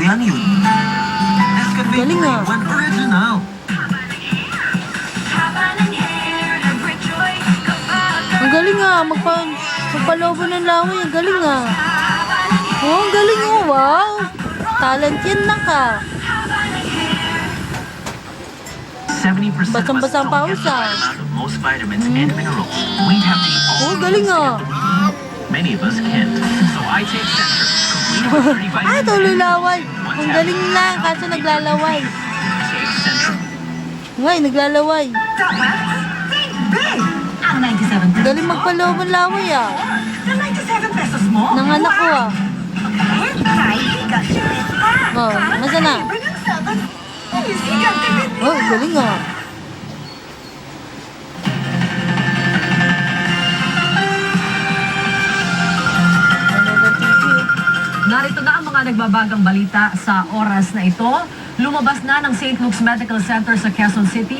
yan yun. Nescafe Galing ah. 3-in-1 Original. Ang galing nga, magpalobo ng laway, ang galing nga. Oh, ang galing oh, wow. Talent yan na ka. 70% Basang-basa ang pawis ah. amount of most vitamins and minerals. We have to eat all Oh, galing ah. Many of us can't. So I take Centrum, complete with 30 vitamins. Ay, tuloy laway. Ang galing lang, kaso naglalaway. Take Centrum. Ngay, naglalaway. Tama? Think big! Ang 97 pesos Galing magpalobo ng laway ah. Ang 97 pesos mo? Ng anak ko ah. And try Bigas Chip pa! Oh, nasa na? Libre ng 7. Sigan tipid nila! Oh, galing ah. Narito na ang mga nagbabagang balita sa oras na ito. Lumabas na ng St. Luke's Medical Center sa Quezon City